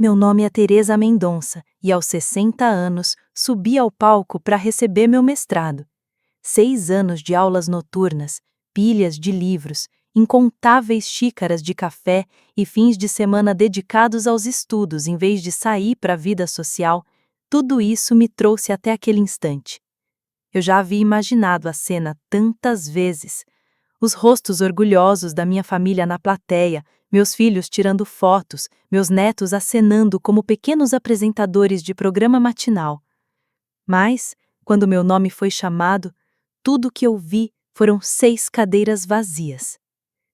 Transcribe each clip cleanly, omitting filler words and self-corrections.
Meu nome é Teresa Mendonça e, aos 60 anos, subi ao palco para receber meu mestrado. 6 anos de aulas noturnas, pilhas de livros, incontáveis xícaras de café e fins de semana dedicados aos estudos em vez de sair para a vida social, tudo isso me trouxe até aquele instante. Eu já havia imaginado a cena tantas vezes. Os rostos orgulhosos da minha família na plateia, meus filhos tirando fotos, meus netos acenando como pequenos apresentadores de programa matinal. Mas, quando meu nome foi chamado, tudo que eu vi foram 6 cadeiras vazias.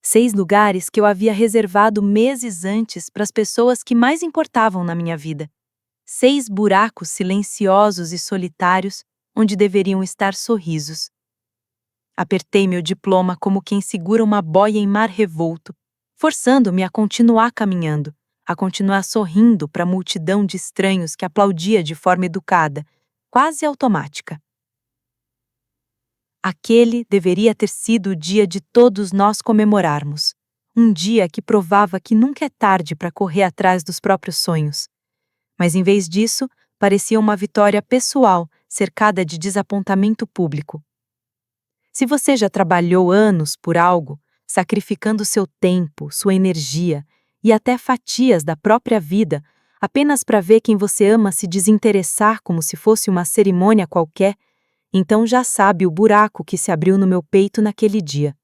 6 lugares que eu havia reservado meses antes para as pessoas que mais importavam na minha vida. 6 buracos silenciosos e solitários onde deveriam estar sorrisos. Apertei meu diploma como quem segura uma boia em mar revolto, forçando-me a continuar caminhando, a continuar sorrindo para a multidão de estranhos que aplaudia de forma educada, quase automática. Aquele deveria ter sido o dia de todos nós comemorarmos. Um dia que provava que nunca é tarde para correr atrás dos próprios sonhos. Mas em vez disso, parecia uma vitória pessoal, cercada de desapontamento público. Se você já trabalhou anos por algo, sacrificando seu tempo, sua energia e até fatias da própria vida, apenas para ver quem você ama se desinteressar como se fosse uma cerimônia qualquer, então já sabe o buraco que se abriu no meu peito naquele dia.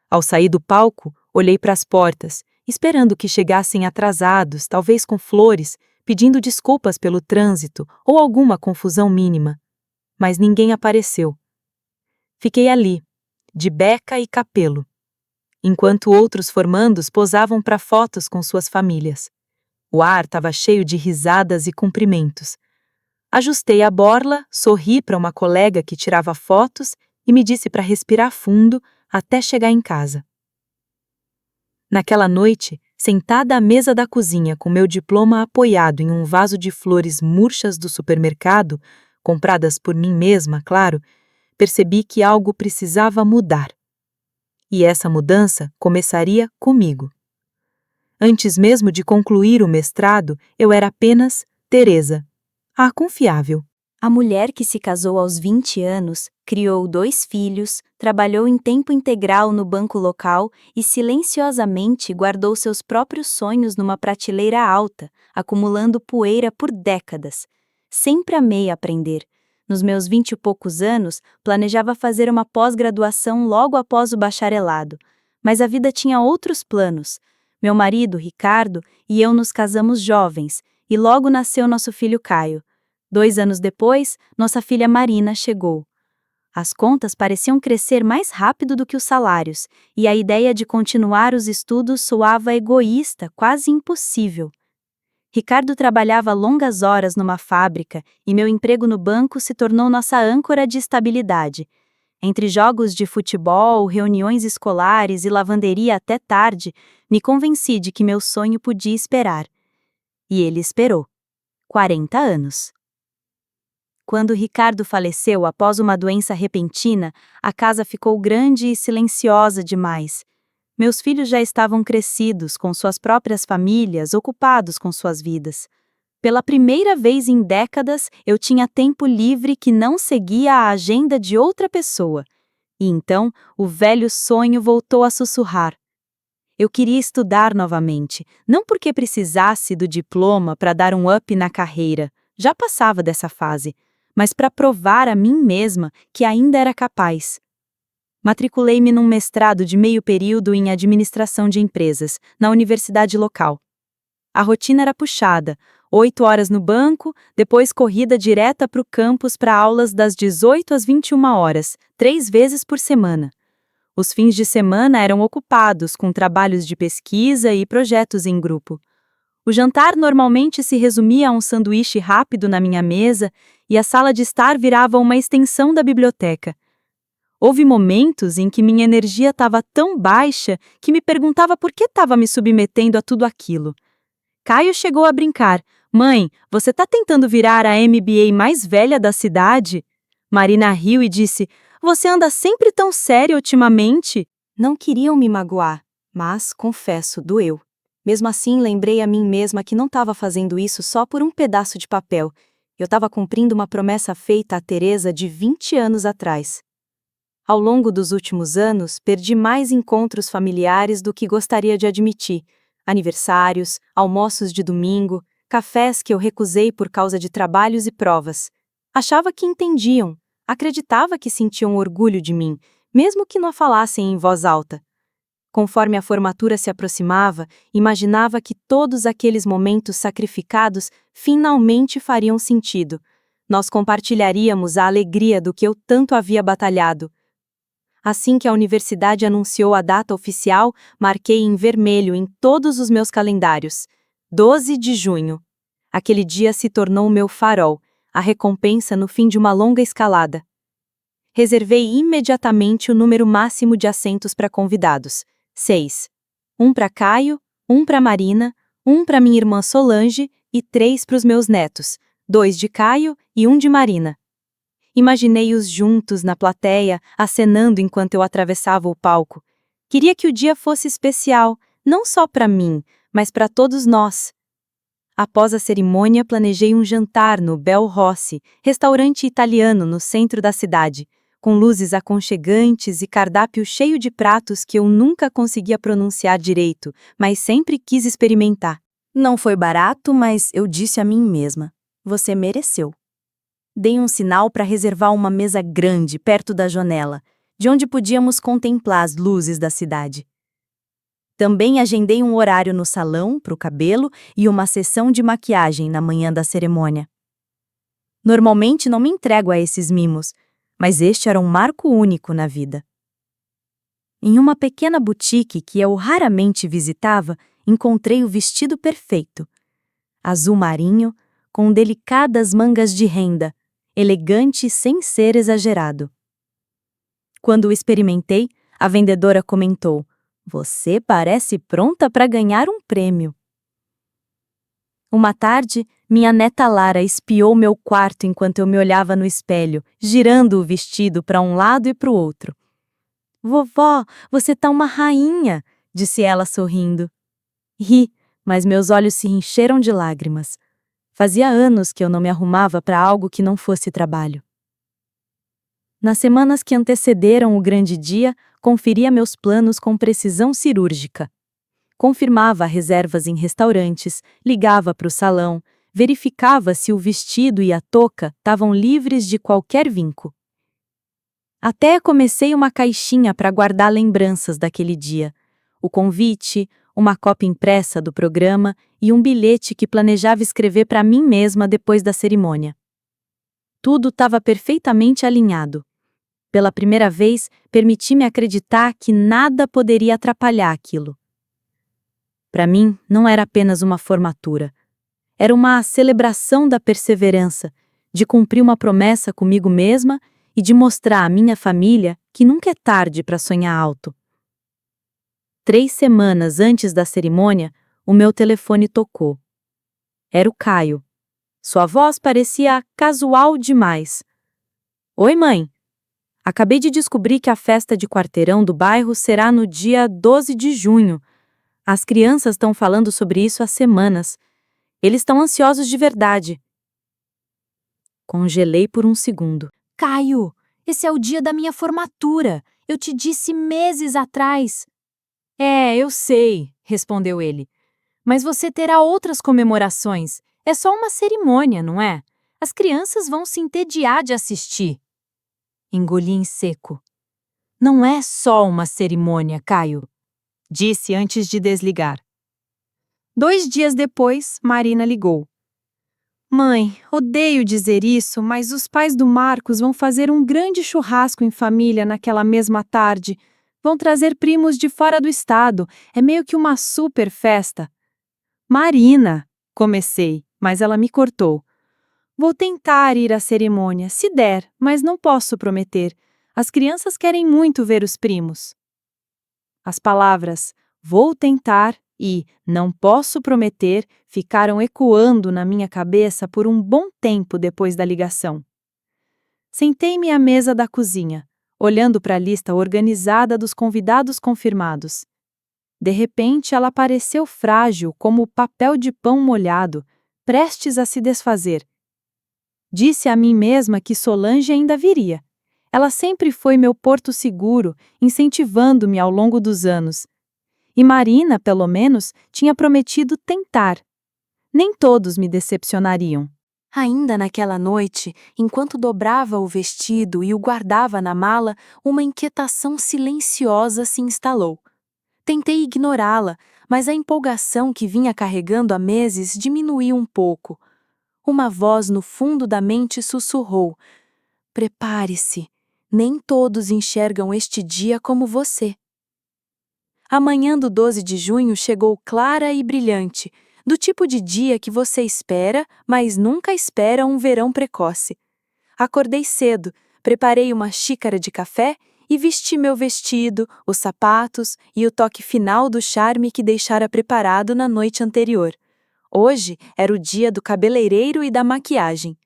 Ao sair do palco, olhei para as portas, esperando que chegassem atrasados, talvez com flores, pedindo desculpas pelo trânsito ou alguma confusão mínima. Mas ninguém apareceu. Fiquei ali, de beca e capelo, enquanto outros formandos posavam para fotos com suas famílias. O ar estava cheio de risadas e cumprimentos. Ajustei a borla, sorri para uma colega que tirava fotos e me disse para respirar fundo até chegar em casa. Naquela noite, sentada à mesa da cozinha com meu diploma apoiado em um vaso de flores murchas do supermercado, compradas por mim mesma, claro, percebi que algo precisava mudar. E essa mudança começaria comigo. Antes mesmo de concluir o mestrado, eu era apenas Teresa, a confiável. A mulher que se casou aos 20 anos, criou 2 filhos, trabalhou em tempo integral no banco local e silenciosamente guardou seus próprios sonhos numa prateleira alta, acumulando poeira por décadas. Sempre amei aprender. Nos meus 20 e poucos anos, planejava fazer uma pós-graduação logo após o bacharelado. Mas a vida tinha outros planos. Meu marido, Ricardo, e eu nos casamos jovens, e logo nasceu nosso filho Caio. 2 anos depois, nossa filha Marina chegou. As contas pareciam crescer mais rápido do que os salários, e a ideia de continuar os estudos soava egoísta, quase impossível. Ricardo trabalhava longas horas numa fábrica e meu emprego no banco se tornou nossa âncora de estabilidade. Entre jogos de futebol, reuniões escolares e lavanderia até tarde, me convenci de que meu sonho podia esperar. E ele esperou. 40 anos. Quando Ricardo faleceu após uma doença repentina, a casa ficou grande e silenciosa demais. Meus filhos já estavam crescidos, com suas próprias famílias, ocupados com suas vidas. Pela primeira vez em décadas, eu tinha tempo livre que não seguia a agenda de outra pessoa. E então, o velho sonho voltou a sussurrar. Eu queria estudar novamente, não porque precisasse do diploma para dar um up na carreira, já passava dessa fase, mas para provar a mim mesma que ainda era capaz. Matriculei-me num mestrado de meio período em administração de empresas, na universidade local. A rotina era puxada, 8 horas no banco, depois corrida direta para o campus para aulas das 18 às 21 horas, 3 vezes por semana. Os fins de semana eram ocupados com trabalhos de pesquisa e projetos em grupo. O jantar normalmente se resumia a um sanduíche rápido na minha mesa e a sala de estar virava uma extensão da biblioteca. Houve momentos em que minha energia estava tão baixa que me perguntava por que estava me submetendo a tudo aquilo. Caio chegou a brincar. Mãe, você está tentando virar a MBA mais velha da cidade? Marina riu e disse, você anda sempre tão séria ultimamente? Não queriam me magoar, mas, confesso, doeu. Mesmo assim, lembrei a mim mesma que não estava fazendo isso só por um pedaço de papel. Eu estava cumprindo uma promessa feita a Teresa de 20 anos atrás. Ao longo dos últimos anos, perdi mais encontros familiares do que gostaria de admitir. Aniversários, almoços de domingo, cafés que eu recusei por causa de trabalhos e provas. Achava que entendiam, acreditava que sentiam orgulho de mim, mesmo que não a falassem em voz alta. Conforme a formatura se aproximava, imaginava que todos aqueles momentos sacrificados finalmente fariam sentido. Nós compartilharíamos a alegria do que eu tanto havia batalhado. Assim que a universidade anunciou a data oficial, marquei em vermelho em todos os meus calendários. 12 de junho. Aquele dia se tornou o meu farol, a recompensa no fim de uma longa escalada. Reservei imediatamente o número máximo de assentos para convidados. 6. Um para Caio, um para Marina, um para minha irmã Solange e 3 para os meus netos, 2 de Caio e 1 de Marina. Imaginei-os juntos na plateia, acenando enquanto eu atravessava o palco. Queria que o dia fosse especial, não só para mim, mas para todos nós. Após a cerimônia, planejei um jantar no Bel Rossi, restaurante italiano no centro da cidade, com luzes aconchegantes e cardápio cheio de pratos que eu nunca conseguia pronunciar direito, mas sempre quis experimentar. Não foi barato, mas eu disse a mim mesma: você mereceu. Dei um sinal para reservar uma mesa grande perto da janela, de onde podíamos contemplar as luzes da cidade. Também agendei um horário no salão para o cabelo e uma sessão de maquiagem na manhã da cerimônia. Normalmente não me entrego a esses mimos, mas este era um marco único na vida. Em uma pequena boutique que eu raramente visitava, encontrei o vestido perfeito. Azul marinho, com delicadas mangas de renda, elegante sem ser exagerado. Quando o experimentei, a vendedora comentou: "Você parece pronta para ganhar um prêmio." Uma tarde, minha neta Lara espiou meu quarto enquanto eu me olhava no espelho, girando o vestido para um lado e para o outro. "Vovó, você tá uma rainha", disse ela sorrindo. Ri, mas meus olhos se encheram de lágrimas. Fazia anos que eu não me arrumava para algo que não fosse trabalho. Nas semanas que antecederam o grande dia, conferia meus planos com precisão cirúrgica. Confirmava reservas em restaurantes, ligava para o salão, verificava se o vestido e a touca estavam livres de qualquer vinco. Até comecei uma caixinha para guardar lembranças daquele dia. O convite, uma cópia impressa do programa e um bilhete que planejava escrever para mim mesma depois da cerimônia. Tudo estava perfeitamente alinhado. Pela primeira vez, permiti-me acreditar que nada poderia atrapalhar aquilo. Para mim, não era apenas uma formatura. Era uma celebração da perseverança, de cumprir uma promessa comigo mesma e de mostrar à minha família que nunca é tarde para sonhar alto. 3 semanas antes da cerimônia, o meu telefone tocou. Era o Caio. Sua voz parecia casual demais. "Oi, mãe. Acabei de descobrir que a festa de quarteirão do bairro será no dia 12 de junho. As crianças estão falando sobre isso há semanas. Eles estão ansiosos de verdade." Congelei por um segundo. Caio, esse é o dia da minha formatura. Eu te disse meses atrás. É, eu sei, respondeu ele. Mas você terá outras comemorações. É só uma cerimônia, não é? As crianças vão se entediar de assistir. Engoli em seco. Não é só uma cerimônia, Caio, disse antes de desligar. 2 dias depois, Marina ligou. Mãe, odeio dizer isso, mas os pais do Marcos vão fazer um grande churrasco em família naquela mesma tarde. Vão trazer primos de fora do estado. É meio que uma super festa. Marina, comecei, mas ela me cortou. Vou tentar ir à cerimônia, se der, mas não posso prometer. As crianças querem muito ver os primos. As palavras "vou tentar" e "não posso prometer" ficaram ecoando na minha cabeça por um bom tempo depois da ligação. Sentei-me à mesa da cozinha, olhando para a lista organizada dos convidados confirmados. De repente, ela pareceu frágil como papel de pão molhado, prestes a se desfazer. Disse a mim mesma que Solange ainda viria. Ela sempre foi meu porto seguro, incentivando-me ao longo dos anos. E Marina, pelo menos, tinha prometido tentar. Nem todos me decepcionariam. Ainda naquela noite, enquanto dobrava o vestido e o guardava na mala, uma inquietação silenciosa se instalou. Tentei ignorá-la, mas a empolgação que vinha carregando há meses diminuiu um pouco. Uma voz no fundo da mente sussurrou: "Prepare-se, nem todos enxergam este dia como você." A manhã do 12 de junho chegou clara e brilhante, do tipo de dia que você espera, mas nunca espera um verão precoce. Acordei cedo, preparei uma xícara de café e vesti meu vestido, os sapatos e o toque final do charme que deixara preparado na noite anterior. Hoje era o dia do cabeleireiro e da maquiagem.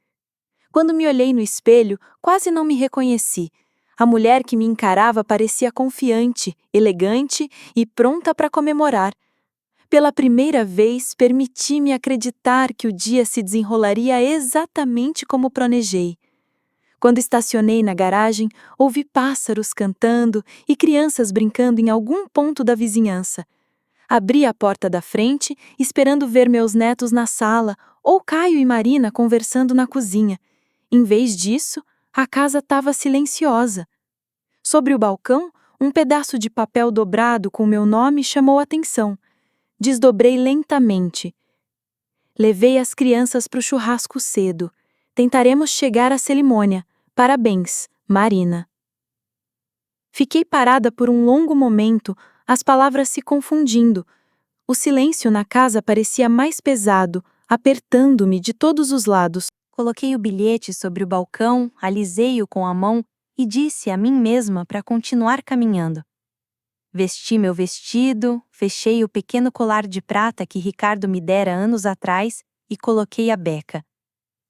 Quando me olhei no espelho, quase não me reconheci. A mulher que me encarava parecia confiante, elegante e pronta para comemorar. Pela primeira vez, permiti-me acreditar que o dia se desenrolaria exatamente como planejei. Quando estacionei na garagem, ouvi pássaros cantando e crianças brincando em algum ponto da vizinhança. Abri a porta da frente, esperando ver meus netos na sala ou Caio e Marina conversando na cozinha. Em vez disso, a casa estava silenciosa. Sobre o balcão, um pedaço de papel dobrado com meu nome chamou a atenção. Desdobrei lentamente. Levei as crianças para o churrasco cedo. Tentaremos chegar à cerimônia. Parabéns, Marina. Fiquei parada por um longo momento, as palavras se confundindo. O silêncio na casa parecia mais pesado, apertando-me de todos os lados. Coloquei o bilhete sobre o balcão, alisei-o com a mão e disse a mim mesma para continuar caminhando. Vesti meu vestido, fechei o pequeno colar de prata que Ricardo me dera anos atrás e coloquei a beca.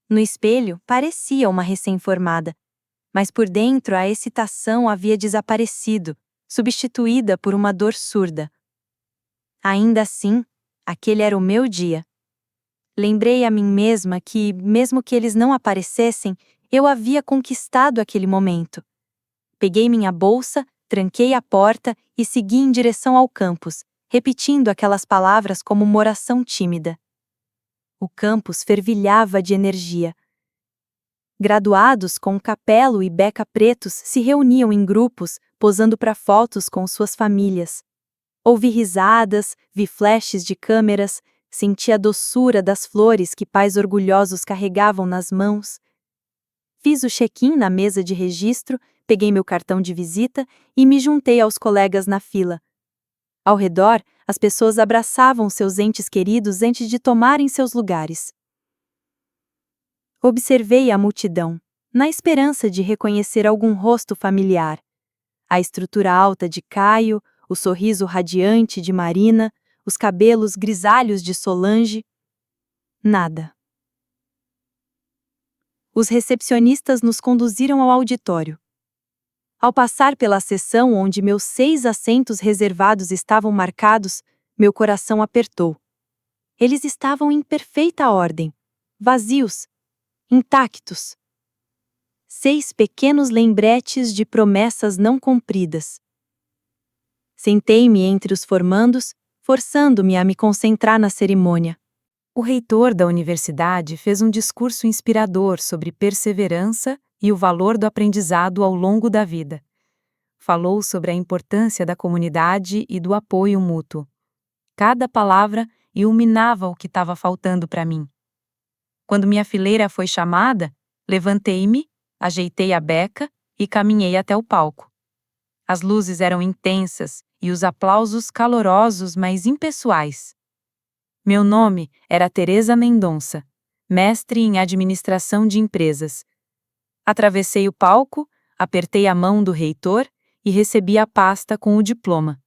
No espelho, parecia uma recém-formada, mas por dentro a excitação havia desaparecido, substituída por uma dor surda. Ainda assim, aquele era o meu dia. Lembrei a mim mesma que, mesmo que eles não aparecessem, eu havia conquistado aquele momento. Peguei minha bolsa, tranquei a porta e segui em direção ao campus, repetindo aquelas palavras como uma oração tímida. O campus fervilhava de energia. Graduados com capelo e beca pretos se reuniam em grupos, posando para fotos com suas famílias. Ouvi risadas, vi flashes de câmeras, senti a doçura das flores que pais orgulhosos carregavam nas mãos. Fiz o check-in na mesa de registro, peguei meu cartão de visita e me juntei aos colegas na fila. Ao redor, as pessoas abraçavam seus entes queridos antes de tomarem seus lugares. Observei a multidão, na esperança de reconhecer algum rosto familiar. A estrutura alta de Caio, o sorriso radiante de Marina, os cabelos grisalhos de Solange. Nada. Os recepcionistas nos conduziram ao auditório. Ao passar pela seção onde meus 6 assentos reservados estavam marcados, meu coração apertou. Eles estavam em perfeita ordem, vazios, intactos. 6 pequenos lembretes de promessas não cumpridas. Sentei-me entre os formandos, forçando-me a me concentrar na cerimônia. O reitor da universidade fez um discurso inspirador sobre perseverança e o valor do aprendizado ao longo da vida. Falou sobre a importância da comunidade e do apoio mútuo. Cada palavra iluminava o que estava faltando para mim. Quando minha fileira foi chamada, levantei-me, ajeitei a beca e caminhei até o palco. As luzes eram intensas e os aplausos calorosos, mas impessoais. Meu nome era Teresa Mendonça, mestre em administração de empresas. Atravessei o palco, apertei a mão do reitor e recebi a pasta com o diploma.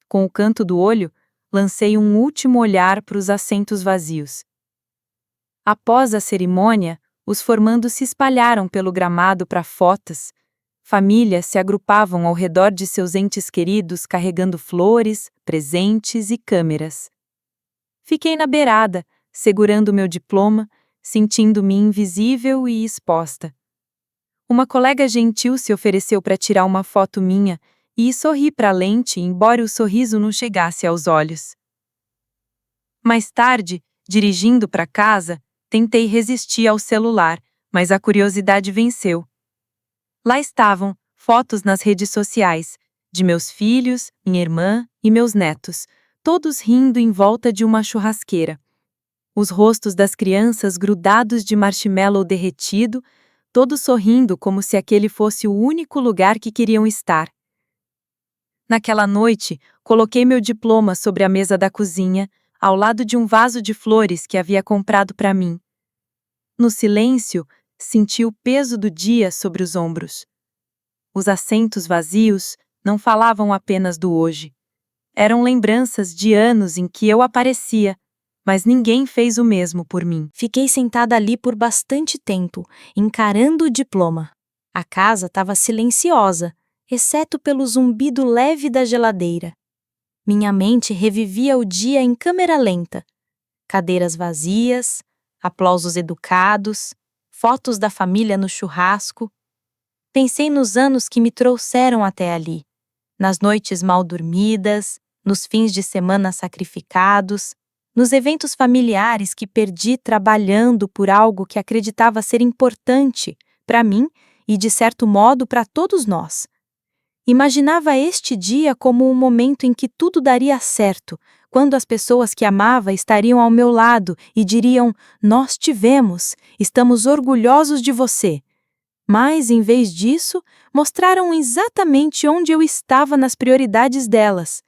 Com o canto do olho, lancei um último olhar para os assentos vazios. Após a cerimônia, os formandos se espalharam pelo gramado para fotos Famílias se agrupavam ao redor de seus entes queridos carregando flores, presentes e câmeras. Fiquei na beirada, segurando meu diploma, sentindo-me invisível e exposta. Uma colega gentil se ofereceu para tirar uma foto minha e sorri para a lente, embora o sorriso não chegasse aos olhos. Mais tarde, dirigindo para casa, tentei resistir ao celular, mas a curiosidade venceu. Lá estavam fotos nas redes sociais, de meus filhos, minha irmã e meus netos, todos rindo em volta de uma churrasqueira. Os rostos das crianças grudados de marshmallow derretido, todos sorrindo como se aquele fosse o único lugar que queriam estar. Naquela noite, coloquei meu diploma sobre a mesa da cozinha, ao lado de um vaso de flores que havia comprado para mim. No silêncio, senti o peso do dia sobre os ombros. Os assentos vazios não falavam apenas do hoje. Eram lembranças de anos em que eu aparecia, mas ninguém fez o mesmo por mim. Fiquei sentada ali por bastante tempo, encarando o diploma. A casa estava silenciosa, exceto pelo zumbido leve da geladeira. Minha mente revivia o dia em câmera lenta. Cadeiras vazias, aplausos educados, fotos da família no churrasco. Pensei nos anos que me trouxeram até ali, nas noites mal dormidas, nos fins de semana sacrificados, nos eventos familiares que perdi trabalhando por algo que acreditava ser importante para mim e, de certo modo, para todos nós. Imaginava este dia como um momento em que tudo daria certo, quando as pessoas que amava estariam ao meu lado e diriam: "Nós tivemos, estamos orgulhosos de você." Mas, em vez disso, mostraram exatamente onde eu estava nas prioridades delas.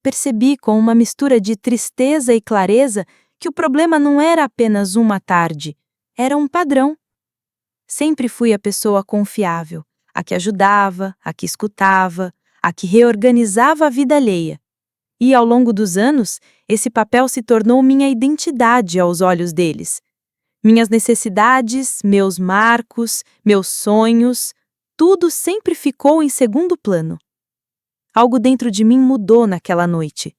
Percebi com uma mistura de tristeza e clareza que o problema não era apenas uma tarde, era um padrão. Sempre fui a pessoa confiável, a que ajudava, a que escutava, a que reorganizava a vida alheia. E, ao longo dos anos, esse papel se tornou minha identidade aos olhos deles. Minhas necessidades, meus marcos, meus sonhos, tudo sempre ficou em segundo plano. Algo dentro de mim mudou naquela noite.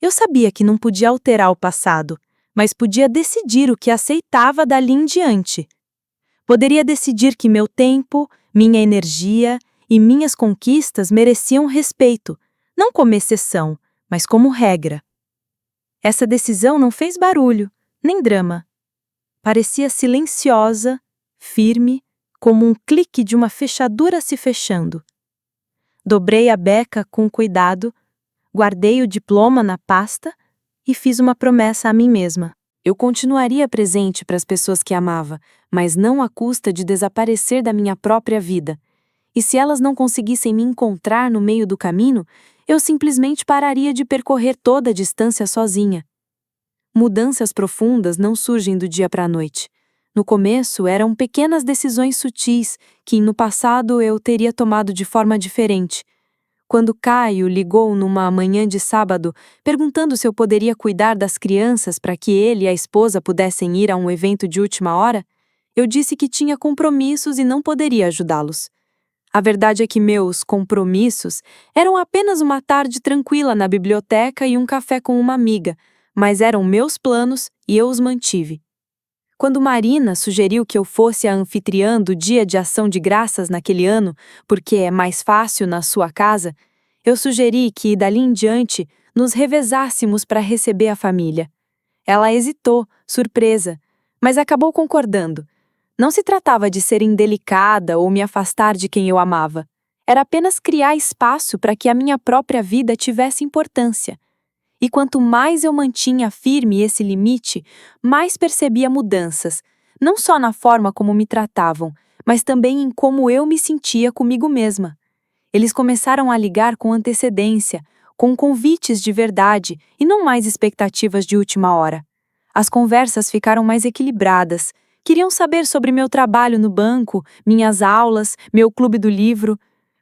Eu sabia que não podia alterar o passado, mas podia decidir o que aceitava dali em diante. Poderia decidir que meu tempo, minha energia e minhas conquistas mereciam respeito, não como exceção, mas como regra. Essa decisão não fez barulho, nem drama. Parecia silenciosa, firme, como um clique de uma fechadura se fechando. Dobrei a beca com cuidado, guardei o diploma na pasta e fiz uma promessa a mim mesma. Eu continuaria presente para as pessoas que amava, mas não à custa de desaparecer da minha própria vida. E se elas não conseguissem me encontrar no meio do caminho, eu simplesmente pararia de percorrer toda a distância sozinha. Mudanças profundas não surgem do dia para a noite. No começo, eram pequenas decisões sutis que, no passado, eu teria tomado de forma diferente. Quando Caio ligou numa manhã de sábado, perguntando se eu poderia cuidar das crianças para que ele e a esposa pudessem ir a um evento de última hora, eu disse que tinha compromissos e não poderia ajudá-los. A verdade é que meus compromissos eram apenas uma tarde tranquila na biblioteca e um café com uma amiga, mas eram meus planos e eu os mantive. Quando Marina sugeriu que eu fosse a anfitriã do Dia de Ação de Graças naquele ano, porque é mais fácil na sua casa, eu sugeri que, dali em diante, nos revezássemos para receber a família. Ela hesitou, surpresa, mas acabou concordando. Não se tratava de ser indelicada ou me afastar de quem eu amava. Era apenas criar espaço para que a minha própria vida tivesse importância. E quanto mais eu mantinha firme esse limite, mais percebia mudanças, não só na forma como me tratavam, mas também em como eu me sentia comigo mesma. Eles começaram a ligar com antecedência, com convites de verdade e não mais expectativas de última hora. As conversas ficaram mais equilibradas. Queriam saber sobre meu trabalho no banco, minhas aulas, meu clube do livro.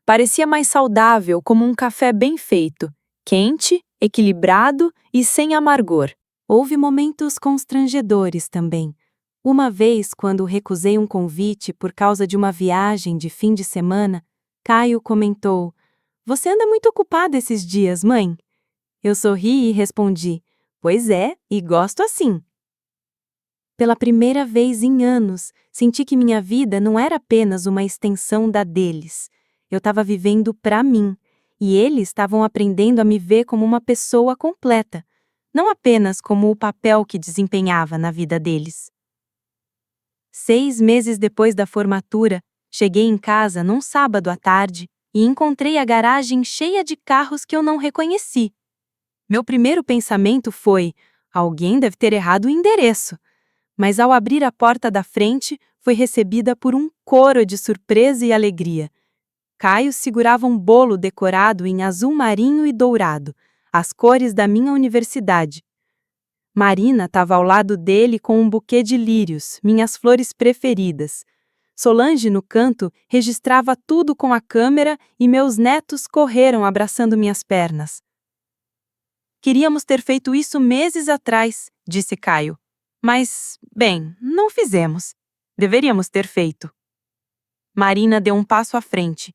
Parecia mais saudável, como um café bem feito, quente, equilibrado e sem amargor. Houve momentos constrangedores também. Uma vez, quando recusei um convite por causa de uma viagem de fim de semana, Caio comentou: "Você anda muito ocupada esses dias, mãe?" Eu sorri e respondi: "Pois é, e gosto assim." Pela primeira vez em anos, senti que minha vida não era apenas uma extensão da deles. Eu estava vivendo para mim, e eles estavam aprendendo a me ver como uma pessoa completa, não apenas como o papel que desempenhava na vida deles. 6 meses depois da formatura, cheguei em casa num sábado à tarde e encontrei a garagem cheia de carros que eu não reconheci. Meu primeiro pensamento foi: alguém deve ter errado o endereço. Mas ao abrir a porta da frente, foi recebida por um coro de surpresa e alegria. Caio segurava um bolo decorado em azul marinho e dourado, as cores da minha universidade. Marina estava ao lado dele com um buquê de lírios, minhas flores preferidas. Solange, no canto, registrava tudo com a câmera e meus netos correram abraçando minhas pernas. "Queríamos ter feito isso meses atrás", disse Caio. "Mas, bem, não fizemos. Deveríamos ter feito." Marina deu um passo à frente.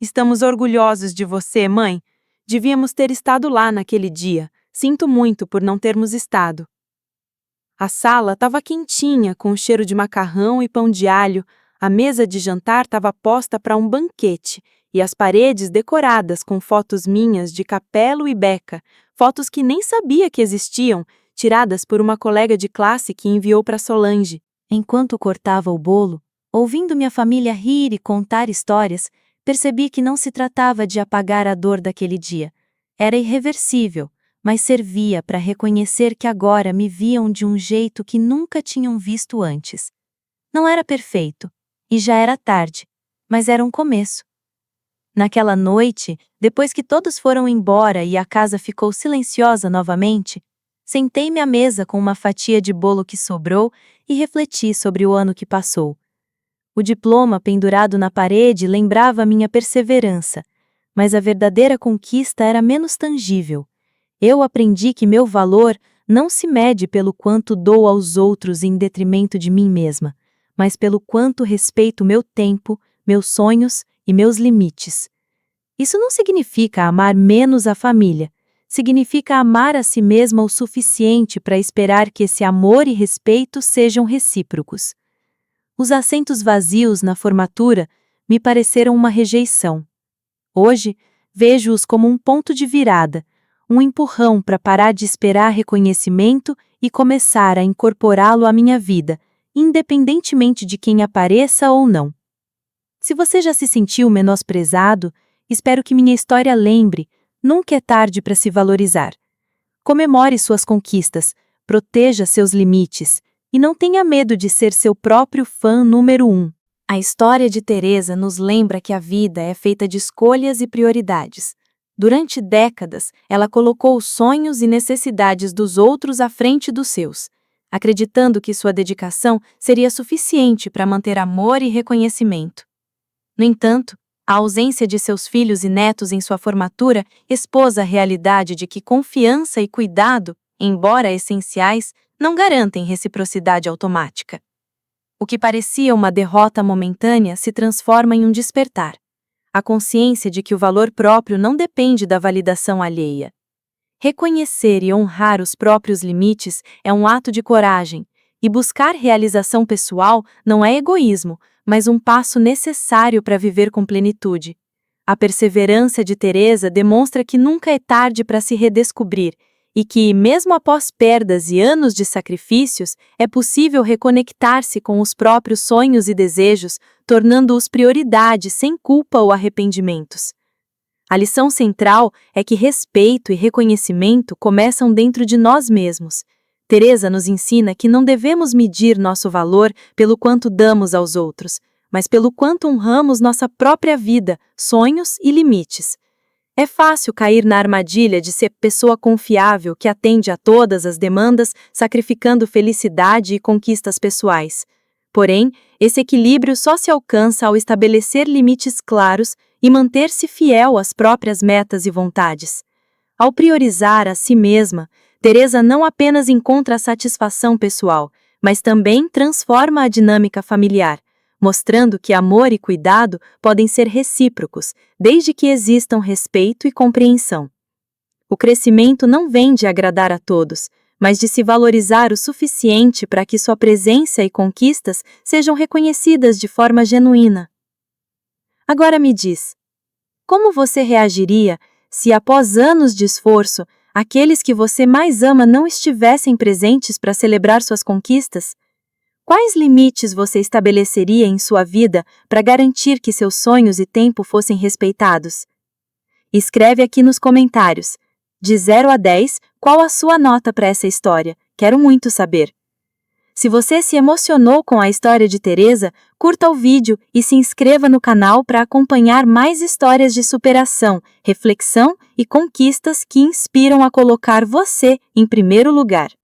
"Estamos orgulhosos de você, mãe. Devíamos ter estado lá naquele dia. Sinto muito por não termos estado." A sala estava quentinha, com cheiro de macarrão e pão de alho. A mesa de jantar estava posta para um banquete, e as paredes decoradas com fotos minhas de Capelo e Beca, fotos que nem sabia que existiam, tiradas por uma colega de classe que enviou para Solange. Enquanto cortava o bolo, ouvindo minha família rir e contar histórias, percebi que não se tratava de apagar a dor daquele dia. Era irreversível, mas servia para reconhecer que agora me viam de um jeito que nunca tinham visto antes. Não era perfeito, e já era tarde, mas era um começo. Naquela noite, depois que todos foram embora e a casa ficou silenciosa novamente, sentei-me à mesa com uma fatia de bolo que sobrou e refleti sobre o ano que passou. O diploma pendurado na parede lembrava minha perseverança, mas a verdadeira conquista era menos tangível. Eu aprendi que meu valor não se mede pelo quanto dou aos outros em detrimento de mim mesma, mas pelo quanto respeito meu tempo, meus sonhos e meus limites. Isso não significa amar menos a família, significa amar a si mesma o suficiente para esperar que esse amor e respeito sejam recíprocos. Os assentos vazios na formatura me pareceram uma rejeição. Hoje, vejo-os como um ponto de virada, um empurrão para parar de esperar reconhecimento e começar a incorporá-lo à minha vida, independentemente de quem apareça ou não. Se você já se sentiu menosprezado, espero que minha história lembre: nunca é tarde para se valorizar. Comemore suas conquistas, proteja seus limites e não tenha medo de ser seu próprio fã número 1. A história de Teresa nos lembra que a vida é feita de escolhas e prioridades. Durante décadas, ela colocou os sonhos e necessidades dos outros à frente dos seus, acreditando que sua dedicação seria suficiente para manter amor e reconhecimento. No entanto, a ausência de seus filhos e netos em sua formatura expôs a realidade de que confiança e cuidado, embora essenciais, não garantem reciprocidade automática. O que parecia uma derrota momentânea se transforma em um despertar. A consciência de que o valor próprio não depende da validação alheia. Reconhecer e honrar os próprios limites é um ato de coragem, e buscar realização pessoal não é egoísmo, mas um passo necessário para viver com plenitude. A perseverança de Teresa demonstra que nunca é tarde para se redescobrir, e que, mesmo após perdas e anos de sacrifícios, é possível reconectar-se com os próprios sonhos e desejos, tornando-os prioridade sem culpa ou arrependimentos. A lição central é que respeito e reconhecimento começam dentro de nós mesmos. Teresa nos ensina que não devemos medir nosso valor pelo quanto damos aos outros, mas pelo quanto honramos nossa própria vida, sonhos e limites. É fácil cair na armadilha de ser pessoa confiável que atende a todas as demandas, sacrificando felicidade e conquistas pessoais. Porém, esse equilíbrio só se alcança ao estabelecer limites claros e manter-se fiel às próprias metas e vontades. Ao priorizar a si mesma, Teresa não apenas encontra a satisfação pessoal, mas também transforma a dinâmica familiar, mostrando que amor e cuidado podem ser recíprocos, desde que existam respeito e compreensão. O crescimento não vem de agradar a todos, mas de se valorizar o suficiente para que sua presença e conquistas sejam reconhecidas de forma genuína. Agora me diz, como você reagiria se, após anos de esforço, aqueles que você mais ama não estivessem presentes para celebrar suas conquistas? Quais limites você estabeleceria em sua vida para garantir que seus sonhos e tempo fossem respeitados? Escreve aqui nos comentários. De 0 a 10, qual a sua nota para essa história? Quero muito saber. Se você se emocionou com a história de Teresa, curta o vídeo e se inscreva no canal para acompanhar mais histórias de superação, reflexão e conquistas que inspiram a colocar você em primeiro lugar.